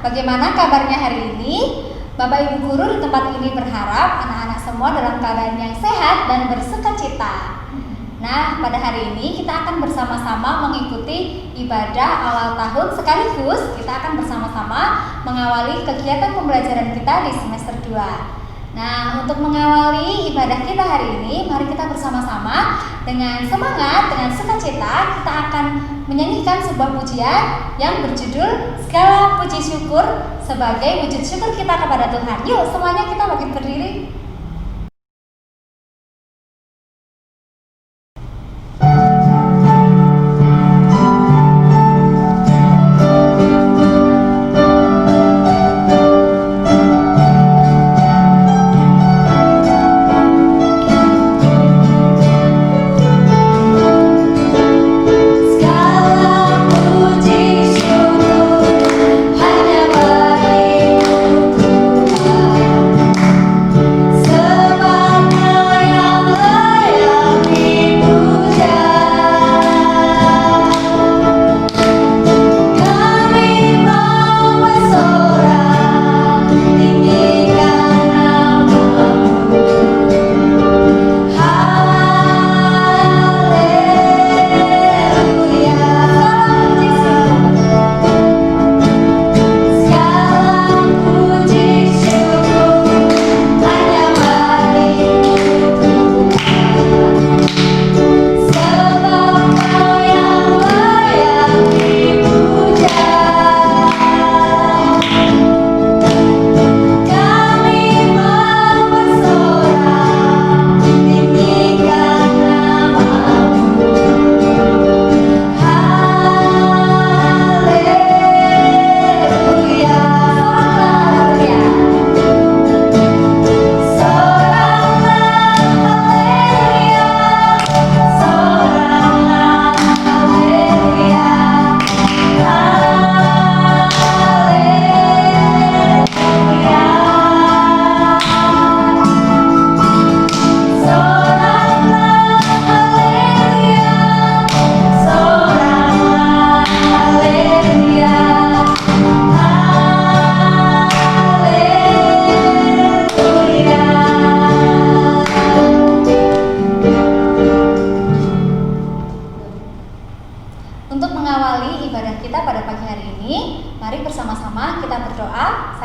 Bagaimana kabarnya hari ini? Bapak Ibu guru di tempat ini berharap anak-anak semua dalam keadaan yang sehat dan bersukacita. Nah, pada hari ini kita akan bersama-sama mengikuti ibadah awal tahun, sekaligus kita akan bersama-sama mengawali kegiatan pembelajaran kita di semester 2. Nah, untuk mengawali ibadah kita hari ini, mari kita bersama-sama dengan semangat, dengan sukacita, kita akan menyanyikan sebuah pujian yang berjudul Segala Puji Syukur sebagai wujud syukur kita kepada Tuhan. Yuk, semuanya kita bangkit berdiri.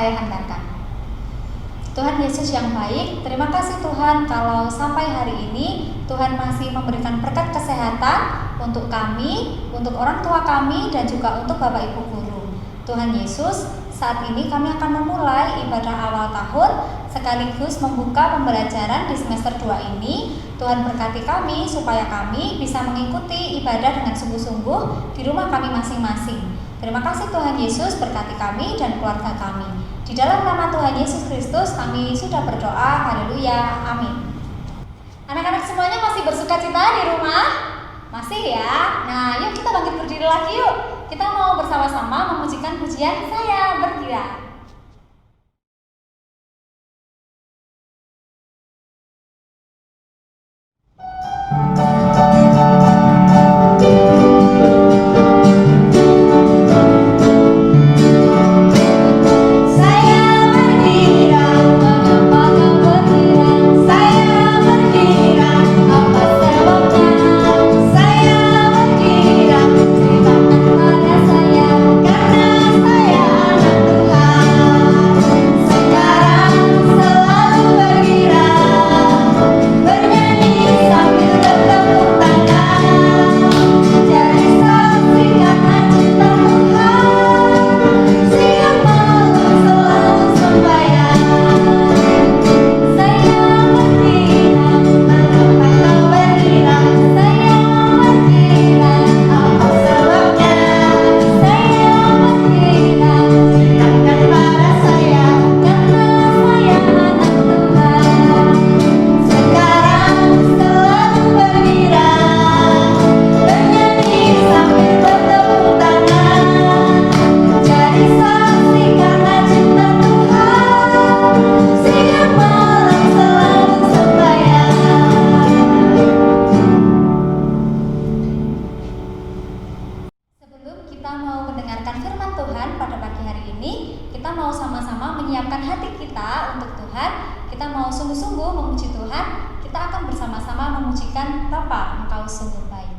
Saya hantarkan. Tuhan Yesus yang baik, terima kasih Tuhan kalau sampai hari ini Tuhan masih memberikan berkat kesehatan untuk kami, untuk orang tua kami, dan juga untuk Bapak Ibu guru. Tuhan Yesus, saat ini kami akan memulai ibadah awal tahun sekaligus membuka pembelajaran di semester 2 ini. Tuhan berkati kami supaya kami bisa mengikuti ibadah dengan sungguh-sungguh di rumah kami masing-masing. Terima kasih Tuhan Yesus, berkati kami dan keluarga kami. Di dalam nama Tuhan Yesus Kristus kami sudah berdoa, haleluya, amin. Anak-anak semuanya masih bersukacita di rumah? Masih ya? Nah, yuk kita bangkit berdiri lagi yuk. Kita mau bersama-sama memujikan pujian Saya Bergila. Karena saya anak Tuhan. Bapa, Engkau sungguh baik.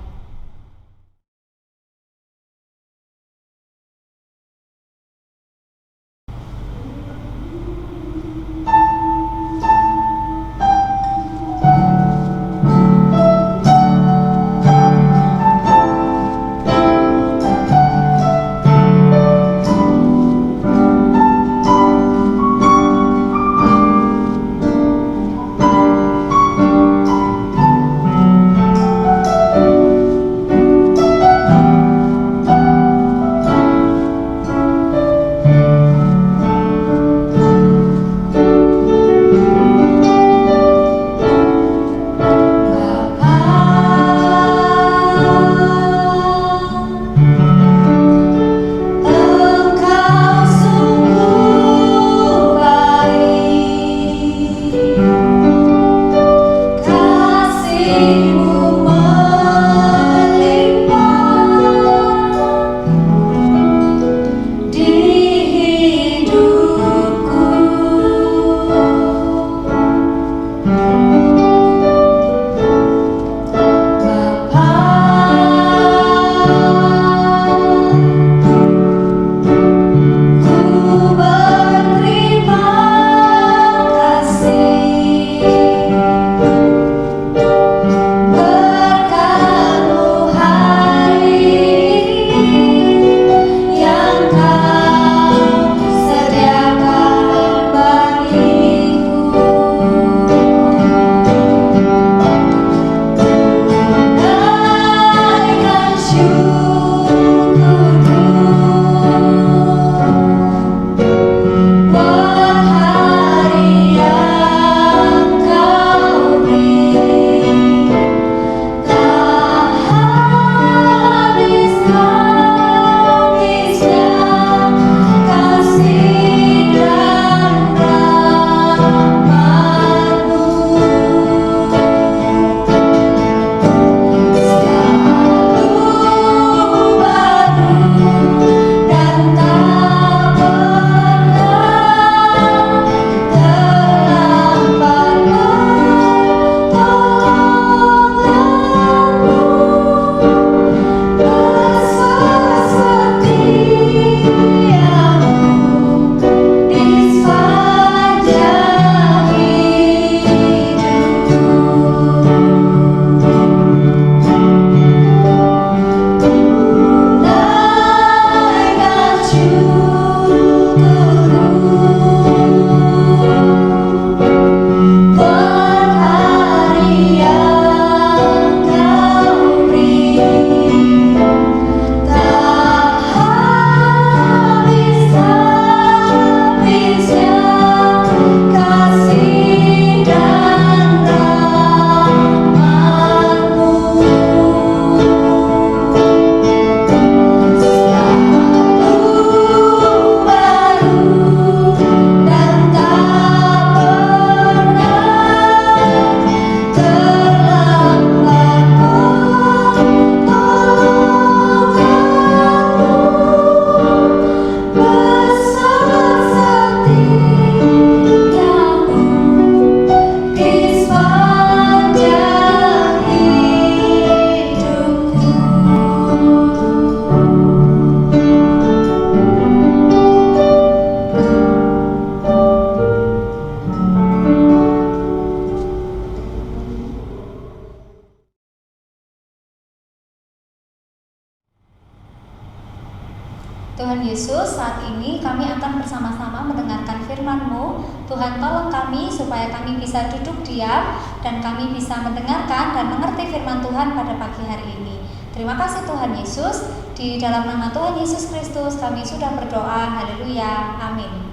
Tuhan Yesus, saat ini kami akan bersama-sama mendengarkan firman-Mu. Tuhan, tolong kami supaya kami bisa duduk diam dan kami bisa mendengarkan dan mengerti firman Tuhan pada pagi hari ini. Terima kasih Tuhan Yesus. Di dalam nama Tuhan Yesus Kristus kami sudah berdoa. Haleluya. Amin.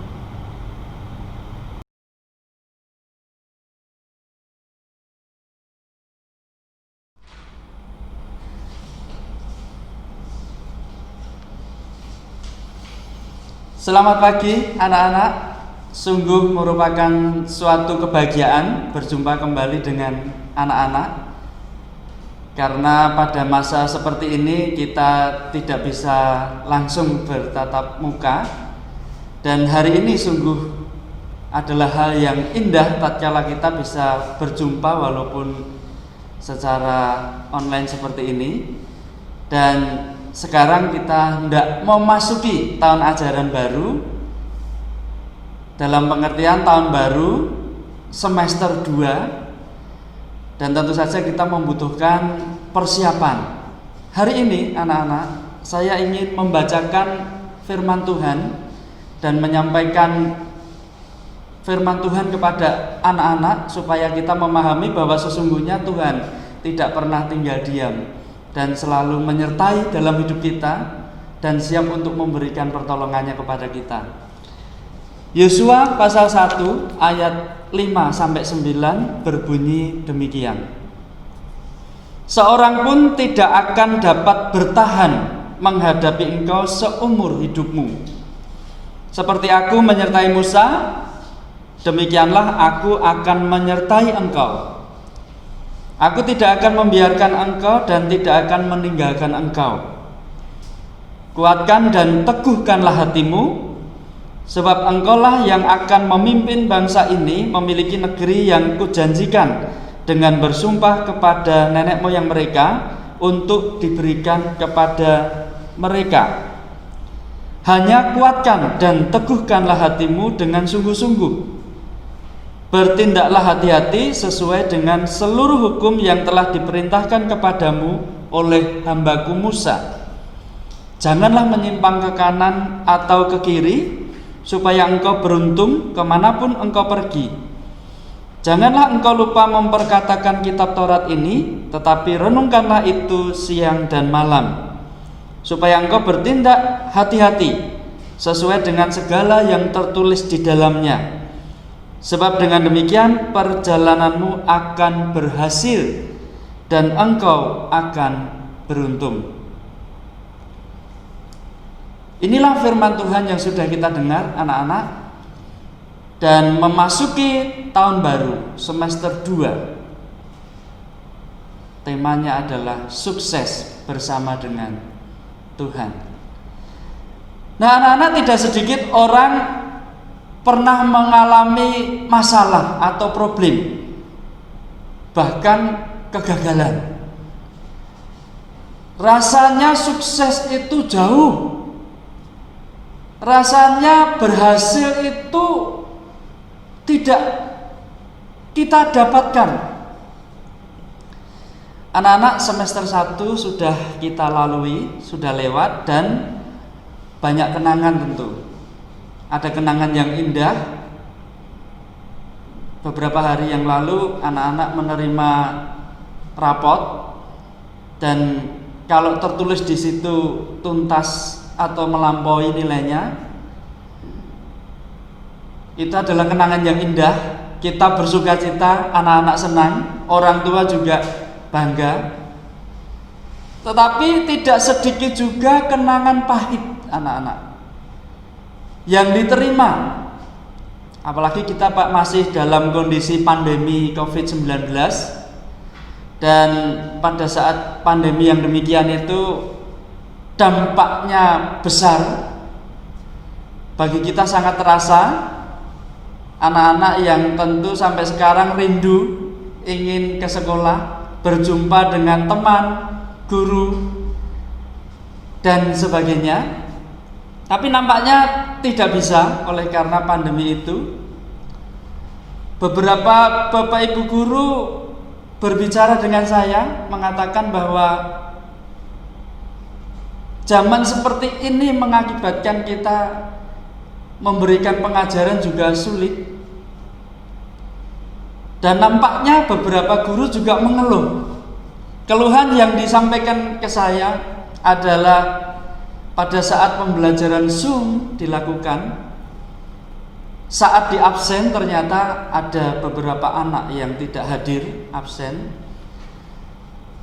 Selamat pagi anak-anak. Sungguh merupakan suatu kebahagiaan berjumpa kembali dengan anak-anak. Karena pada masa seperti ini kita tidak bisa langsung bertatap muka. Dan hari ini sungguh adalah hal yang indah tatkala kita bisa berjumpa walaupun secara online seperti ini. Dan sekarang kita hendak memasuki tahun ajaran baru, dalam pengertian tahun baru semester 2, dan tentu saja kita membutuhkan persiapan. Hari ini anak-anak, saya ingin membacakan firman Tuhan dan menyampaikan firman Tuhan kepada anak-anak supaya kita memahami bahwa sesungguhnya Tuhan tidak pernah tinggal diam dan selalu menyertai dalam hidup kita dan siap untuk memberikan pertolongannya kepada kita. Yosua pasal 1 ayat 5-9 berbunyi demikian. Seorang pun tidak akan dapat bertahan menghadapi engkau seumur hidupmu. Seperti aku menyertai Musa, demikianlah aku akan menyertai engkau. Aku tidak akan membiarkan engkau dan tidak akan meninggalkan engkau. Kuatkan dan teguhkanlah hatimu, sebab engkaulah yang akan memimpin bangsa ini memiliki negeri yang kujanjikan dengan bersumpah kepada nenek moyang mereka untuk diberikan kepada mereka. Hanya kuatkan dan teguhkanlah hatimu dengan sungguh-sungguh. Bertindaklah hati-hati sesuai dengan seluruh hukum yang telah diperintahkan kepadamu oleh hambaku Musa. Janganlah menyimpang ke kanan atau ke kiri, supaya engkau beruntung kemanapun engkau pergi. Janganlah engkau lupa memperkatakan kitab Taurat ini, tetapi renungkanlah itu siang dan malam, supaya engkau bertindak hati-hati sesuai dengan segala yang tertulis di dalamnya. Sebab dengan demikian perjalananmu akan berhasil dan engkau akan beruntung. Inilah firman Tuhan yang sudah kita dengar anak-anak. Dan memasuki tahun baru semester 2, temanya adalah sukses bersama dengan Tuhan. Nah anak-anak, tidak sedikit orang pernah mengalami masalah atau problem, bahkan kegagalan. Rasanya sukses itu jauh, rasanya berhasil itu tidak kita dapatkan. Anak-anak, semester 1 sudah kita lalui, sudah lewat, dan banyak kenangan tentu. Ada kenangan yang indah. Beberapa hari yang lalu anak-anak menerima rapot, dan kalau tertulis di situ tuntas atau melampaui nilainya, itu adalah kenangan yang indah. Kita bersuka cita, anak-anak senang, orang tua juga bangga. Tetapi tidak sedikit juga kenangan pahit anak-anak yang diterima. Apalagi kita masih dalam kondisi pandemi COVID-19. Dan pada saat pandemi yang demikian itu dampaknya besar. Bagi kita sangat terasa. Anak-anak yang tentu sampai sekarang rindu ingin ke sekolah, berjumpa dengan teman, guru, dan sebagainya. Tapi nampaknya tidak bisa oleh karena pandemi itu. Beberapa bapak ibu guru berbicara dengan saya, mengatakan bahwa zaman seperti ini mengakibatkan kita memberikan pengajaran juga sulit. Dan nampaknya beberapa guru juga mengeluh. Keluhan yang disampaikan ke saya adalah pada saat pembelajaran Zoom dilakukan, saat di absen ternyata ada beberapa anak yang tidak hadir absen.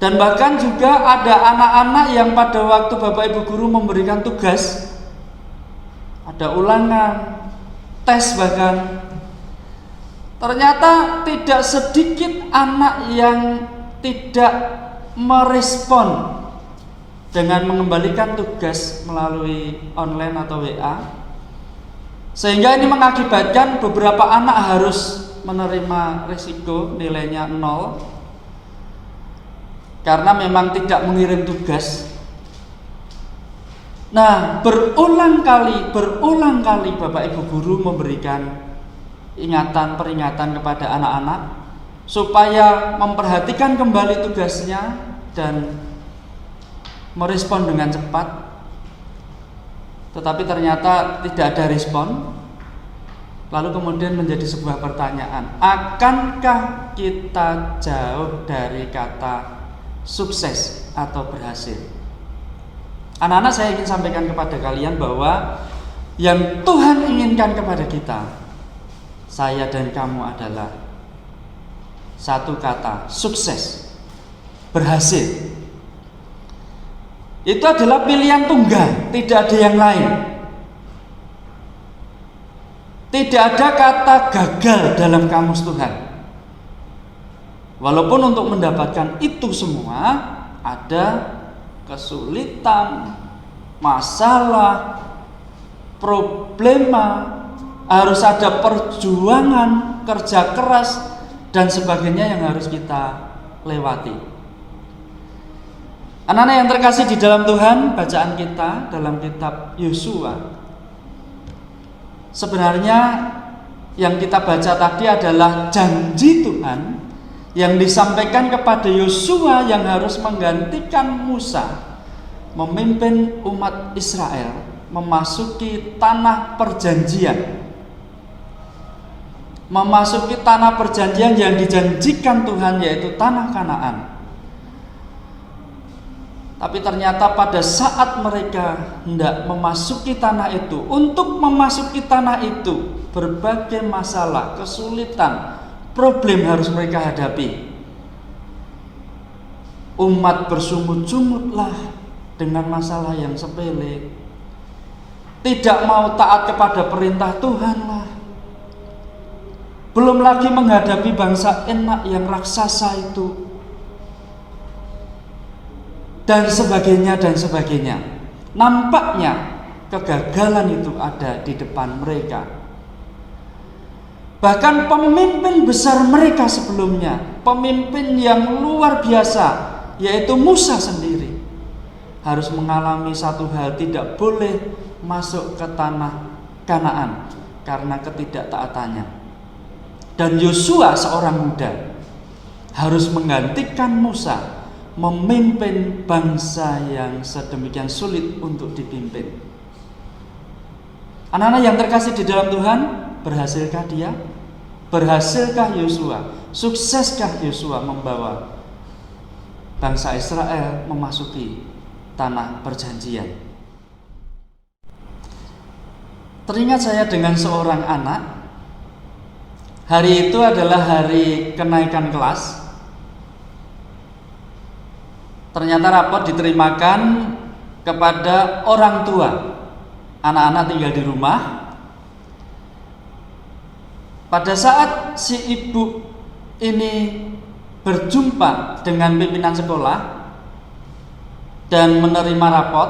Dan bahkan juga ada anak-anak yang pada waktu Bapak Ibu guru memberikan tugas, ada ulangan, tes bahkan, ternyata tidak sedikit anak yang tidak merespon dengan mengembalikan tugas melalui online atau WA, sehingga ini mengakibatkan beberapa anak harus menerima risiko nilainya 0. karena memang tidak mengirim tugas. Nah, berulang kali Bapak Ibu guru memberikan peringatan kepada anak-anak supaya memperhatikan kembali tugasnya dan merespon dengan cepat. Tetapi ternyata tidak ada respon. Lalu kemudian menjadi sebuah pertanyaan, akankah kita jauh dari kata sukses atau berhasil? Anak-anak, saya ingin sampaikan kepada kalian bahwa yang Tuhan inginkan kepada kita, saya dan kamu, adalah satu kata, sukses, berhasil. Itu adalah pilihan tunggal, tidak ada yang lain. Tidak ada kata gagal dalam kamus Tuhan. Walaupun untuk mendapatkan itu semua ada kesulitan, masalah, problema, harus ada perjuangan, kerja keras, dan sebagainya yang harus kita lewati. Anak-anak yang terkasih di dalam Tuhan, bacaan kita dalam kitab Yosua, sebenarnya yang kita baca tadi adalah janji Tuhan yang disampaikan kepada Yosua yang harus menggantikan Musa memimpin umat Israel memasuki tanah perjanjian. Memasuki tanah perjanjian yang dijanjikan Tuhan, yaitu tanah Kanaan. Tapi ternyata pada saat mereka hendak memasuki tanah itu, untuk memasuki tanah itu berbagai masalah, kesulitan, problem harus mereka hadapi. Umat bersungut-sungutlah dengan masalah yang sepele, tidak mau taat kepada perintah Tuhan lah. Belum lagi menghadapi bangsa Enak yang raksasa itu, dan sebagainya dan sebagainya. Nampaknya kegagalan itu ada di depan mereka. Bahkan pemimpin besar mereka sebelumnya, pemimpin yang luar biasa, yaitu Musa sendiri, harus mengalami satu hal, tidak boleh masuk ke tanah Kanaan karena ketidaktaatannya. Dan Yosua seorang muda harus menggantikan Musa memimpin bangsa yang sedemikian sulit untuk dipimpin. Anak-anak yang terkasih di dalam Tuhan, berhasilkah dia? Berhasilkah Yosua? Sukseskah Yosua membawa bangsa Israel memasuki tanah perjanjian? Teringat saya dengan seorang anak. Hari itu adalah hari kenaikan kelas. Ternyata rapot diterimakan kepada orang tua. Anak-anak tinggal di rumah. Pada saat si ibu ini berjumpa dengan pimpinan sekolah dan menerima rapot,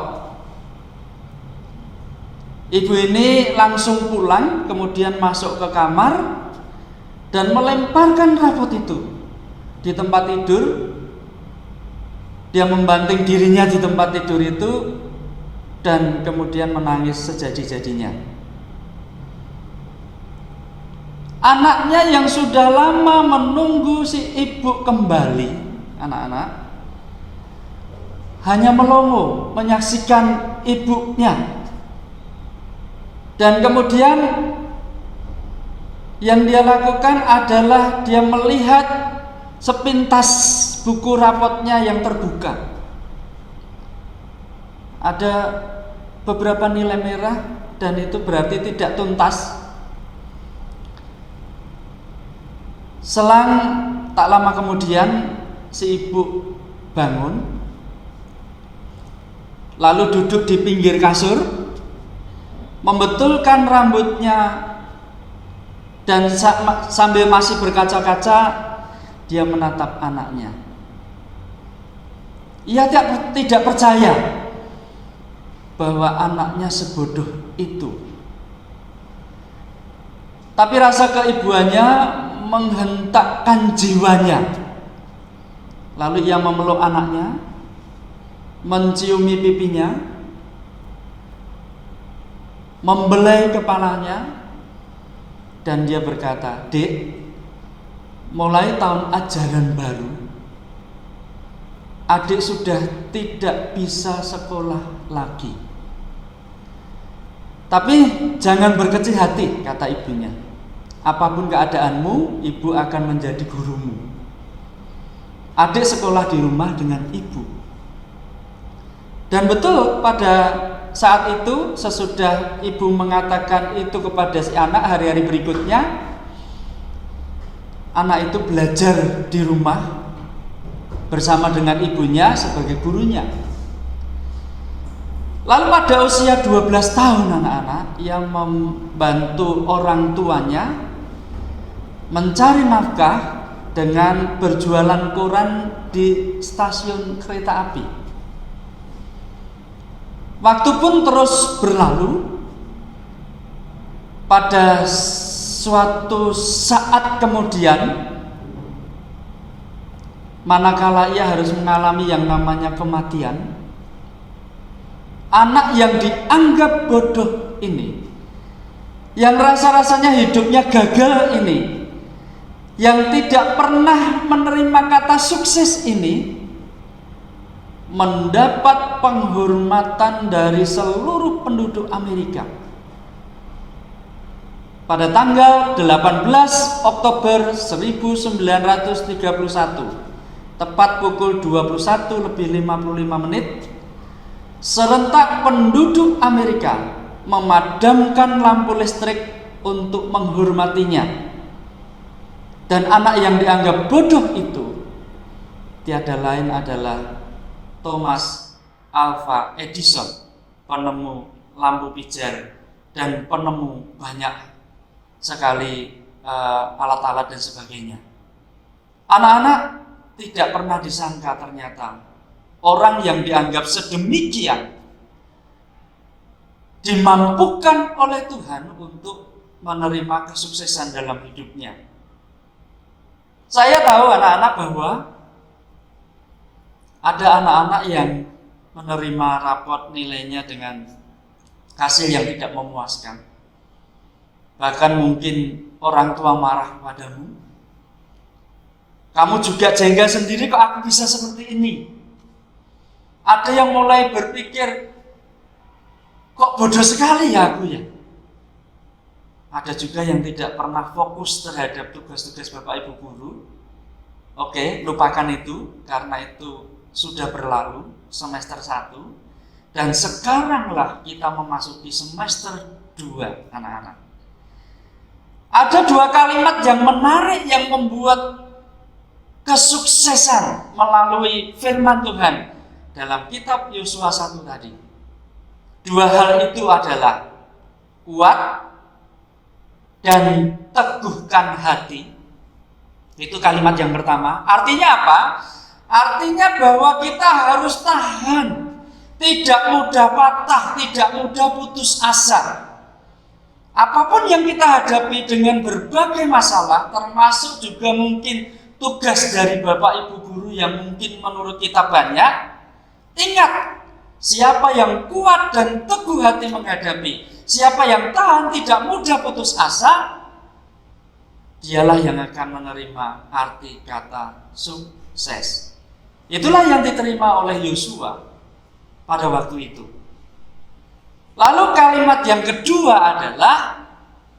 ibu ini langsung pulang, kemudian masuk ke kamar dan melemparkan rapot itu di tempat tidur. Dia membanting dirinya di tempat tidur itu dan kemudian menangis sejadi-jadinya. Anaknya yang sudah lama menunggu si ibu kembali, anak-anak, hanya melongo menyaksikan ibunya. Dan kemudian yang dia lakukan adalah dia melihat sepintas buku rapotnya yang terbuka. Ada beberapa nilai merah dan itu berarti tidak tuntas. Selang tak lama kemudian si ibu bangun, lalu duduk di pinggir kasur, membetulkan rambutnya, dan sambil masih berkaca-kaca dia menatap anaknya. Ia tidak percaya bahwa anaknya sebodoh itu. Tapi rasa keibuannya menghentakkan jiwanya. Lalu ia memeluk anaknya, menciumi pipinya, membelai kepalanya, dan dia berkata, "Dek, mulai tahun ajaran baru, adik sudah tidak bisa sekolah lagi. Tapi jangan berkecil hati," kata ibunya. "Apapun keadaanmu, ibu akan menjadi gurumu. Adik sekolah di rumah dengan ibu." Dan betul, pada saat itu sesudah ibu mengatakan itu kepada si anak, hari-hari berikutnya anak itu belajar di rumah bersama dengan ibunya sebagai gurunya. Lalu pada usia 12 tahun anak-anak yang membantu orang tuanya mencari nafkah dengan berjualan koran di stasiun kereta api. Waktu pun terus berlalu. Pada suatu saat kemudian, manakala ia harus mengalami yang namanya kematian, anak yang dianggap bodoh ini, yang rasa-rasanya hidupnya gagal ini, yang tidak pernah menerima kata sukses ini, mendapat penghormatan dari seluruh penduduk Amerika. Pada tanggal 18 Oktober 1931, tepat pukul 21:55, serentak penduduk Amerika memadamkan lampu listrik untuk menghormatinya. Dan anak yang dianggap bodoh itu tiada lain adalah Thomas Alva Edison, penemu lampu pijar dan penemu banyak sekali alat-alat dan sebagainya. Anak-anak tidak pernah disangka ternyata orang yang dianggap sedemikian dimampukan oleh Tuhan untuk menerima kesuksesan dalam hidupnya. Saya tahu anak-anak bahwa ada anak-anak yang menerima rapot nilainya dengan hasil yang tidak memuaskan. Bahkan mungkin orang tua marah padamu. Kamu juga jengkel sendiri, kok aku bisa seperti ini. Ada yang mulai berpikir, kok bodoh sekali ya aku ya. Ada juga yang tidak pernah fokus terhadap tugas-tugas Bapak Ibu guru. Oke, lupakan itu, karena itu sudah berlalu semester 1. Dan sekaranglah kita memasuki semester 2, anak-anak. Ada 2 kalimat yang menarik yang membuat kesuksesan melalui firman Tuhan dalam kitab Yosua 1 tadi. 2 hal itu adalah kuat dan teguhkan hati. Itu kalimat yang pertama. Artinya apa? Artinya bahwa kita harus tahan, tidak mudah patah, tidak mudah putus asa. Apapun yang kita hadapi dengan berbagai masalah, termasuk juga mungkin tugas dari Bapak Ibu guru yang mungkin menurut kita banyak, ingat, siapa yang kuat dan teguh hati menghadapi, siapa yang tahan tidak mudah putus asa, dialah yang akan menerima arti kata sukses. Itulah yang diterima oleh Yosua pada waktu itu. Lalu kalimat yang kedua adalah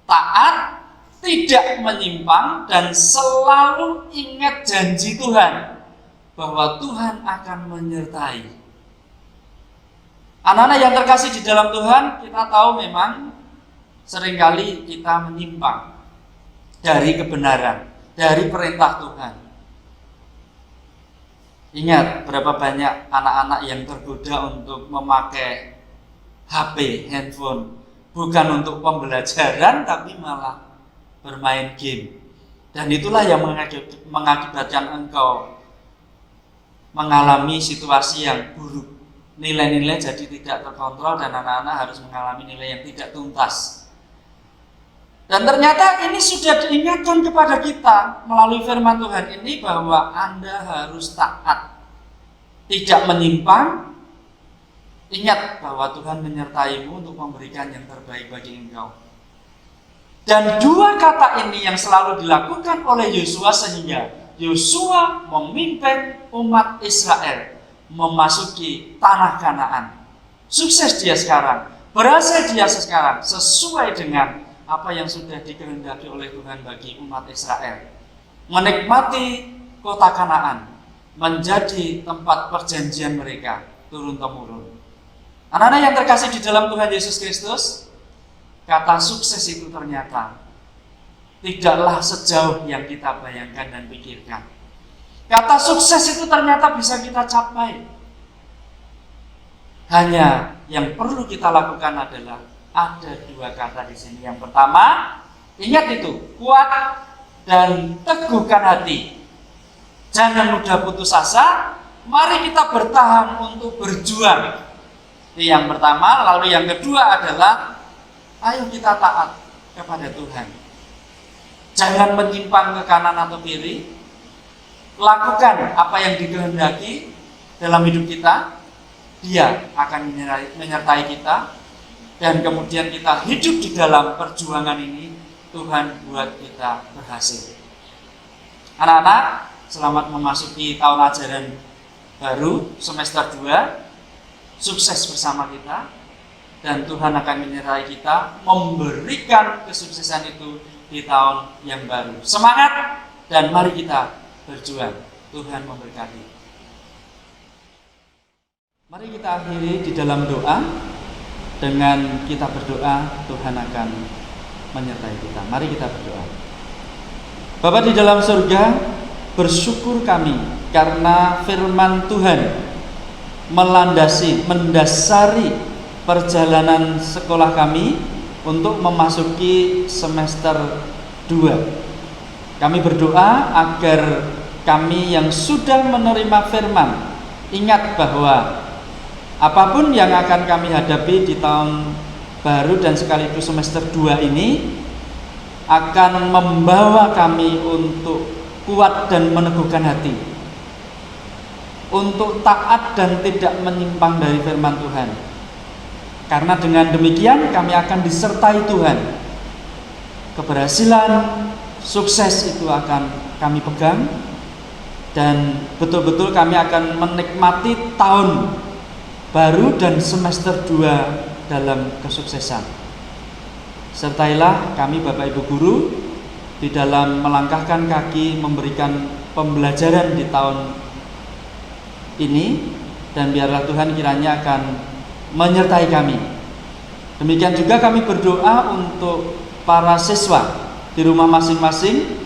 taat, tidak menyimpang, dan selalu ingat janji Tuhan bahwa Tuhan akan menyertai. Anak-anak yang terkasih di dalam Tuhan, kita tahu memang seringkali kita menyimpang dari kebenaran, dari perintah Tuhan. Ingat berapa banyak anak-anak yang tergoda untuk memakai HP, handphone, bukan untuk pembelajaran tapi malah bermain game. Dan itulah yang mengakibatkan engkau mengalami situasi yang buruk. Nilai-nilai jadi tidak terkontrol dan anak-anak harus mengalami nilai yang tidak tuntas. Dan ternyata ini sudah diingatkan kepada kita melalui firman Tuhan ini bahwa Anda harus taat, tidak menyimpang. Ingat bahwa Tuhan menyertaimu untuk memberikan yang terbaik bagi engkau. Dan dua kata ini yang selalu dilakukan oleh Yosua sehingga Yosua memimpin umat Israel memasuki tanah Kanaan. Sukses dia sekarang, berhasil dia sekarang sesuai dengan apa yang sudah dikehendaki oleh Tuhan bagi umat Israel. Menikmati kota Kanaan menjadi tempat perjanjian mereka turun-temurun. Anak-anak yang terkasih di dalam Tuhan Yesus Kristus, kata sukses itu ternyata tidaklah sejauh yang kita bayangkan dan pikirkan. Kata sukses itu ternyata bisa kita capai. Hanya yang perlu kita lakukan adalah ada dua kata di sini. Yang pertama, ingat itu, kuat dan teguhkan hati. Jangan mudah putus asa. Mari kita bertahan untuk berjuang. Itu yang pertama. Lalu yang kedua adalah ayo kita taat kepada Tuhan. Jangan menyimpang ke kanan atau kiri. Lakukan apa yang dikehendaki dalam hidup kita. Dia akan menyertai kita. Dan kemudian kita hidup di dalam perjuangan ini. Tuhan buat kita berhasil. Anak-anak, selamat memasuki tahun ajaran baru semester 2. Sukses bersama kita. Dan Tuhan akan menyertai kita, memberikan kesuksesan itu di tahun yang baru. Semangat dan mari kita berjuang. Tuhan memberkati. Mari kita akhiri di dalam doa. Dengan kita berdoa, Tuhan akan menyertai kita. Mari kita berdoa. Bapa di dalam surga, bersyukur kami karena firman Tuhan mendasari perjalanan sekolah kami untuk memasuki semester 2. Kami berdoa agar kami yang sudah menerima firman ingat bahwa apapun yang akan kami hadapi di tahun baru dan sekaligus semester 2 ini akan membawa kami untuk kuat dan meneguhkan hati, untuk taat dan tidak menyimpang dari firman Tuhan. Karena dengan demikian kami akan disertai Tuhan. Keberhasilan, sukses itu akan kami pegang. Dan betul-betul kami akan menikmati tahun baru dan semester 2 dalam kesuksesan. Sertailah kami Bapak Ibu Guru di dalam melangkahkan kaki memberikan pembelajaran di tahun ini. Dan biarlah Tuhan kiranya akan menyertai kami. Demikian juga kami berdoa untuk para siswa di rumah masing-masing.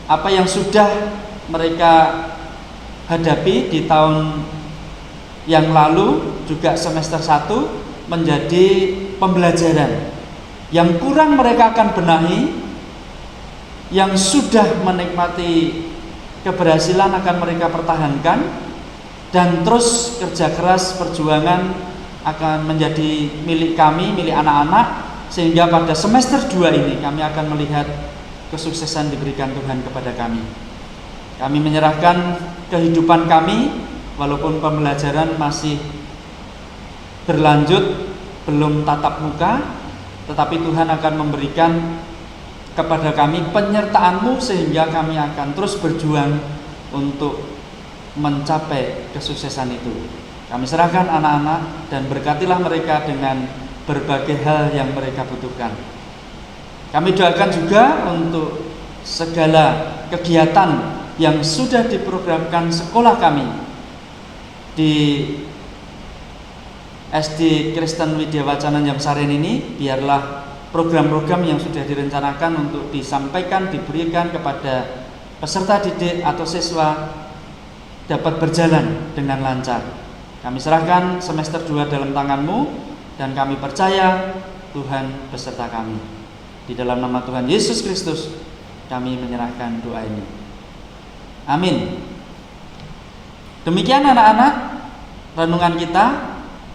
Apa yang sudah mereka hadapi di tahun yang lalu juga semester 1 menjadi pembelajaran. Yang kurang mereka akan benahi, yang sudah menikmati keberhasilan akan mereka pertahankan, dan terus kerja keras perjuangan akan menjadi milik kami, milik anak-anak, sehingga pada semester 2 ini kami akan melihat kesuksesan diberikan Tuhan kepada kami. Kami menyerahkan kehidupan kami, walaupun pembelajaran masih berlanjut, belum tatap muka, tetapi Tuhan akan memberikan kepada kami penyertaan-Mu sehingga kami akan terus berjuang untuk mencapai kesuksesan itu. Kami serahkan anak-anak dan berkatilah mereka dengan berbagai hal yang mereka butuhkan. Kami doakan juga untuk segala kegiatan yang sudah diprogramkan sekolah kami di SD Kristen Widya Wacana Jamsaren ini, biarlah program-program yang sudah direncanakan untuk disampaikan, diberikan kepada peserta didik atau siswa dapat berjalan dengan lancar. Kami serahkan semester 2 dalam tangan-Mu dan kami percaya Tuhan beserta kami. Di dalam nama Tuhan Yesus Kristus kami menyerahkan doa ini. Amin. Demikian anak-anak renungan kita.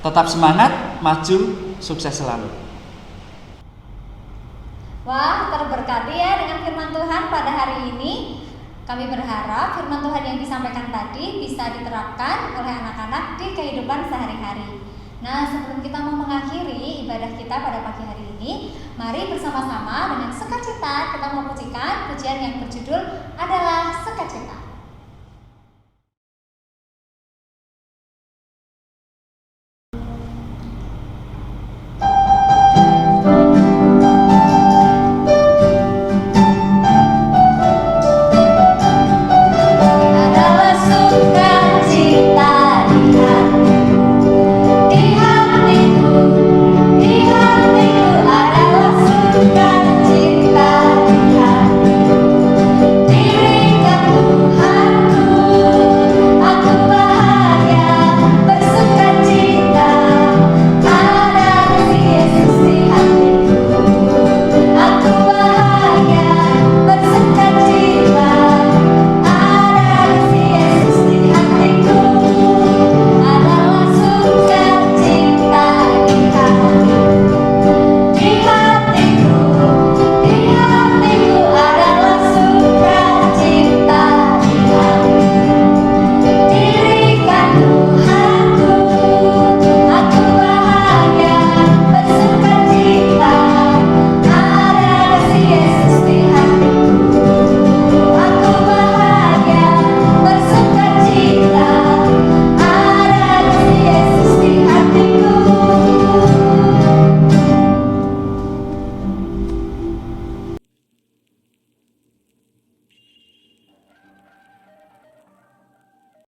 Tetap semangat, maju, sukses selalu. Wah, terberkati ya dengan firman Tuhan pada hari ini. Kami berharap firman Tuhan yang disampaikan tadi bisa diterapkan oleh anak-anak di kehidupan sehari-hari. Nah, sebelum kita mau mengakhiri ibadah kita pada pagi hari ini, mari bersama-sama dengan sukacita kita mau pujikan pujian yang berjudul adalah Sukacita.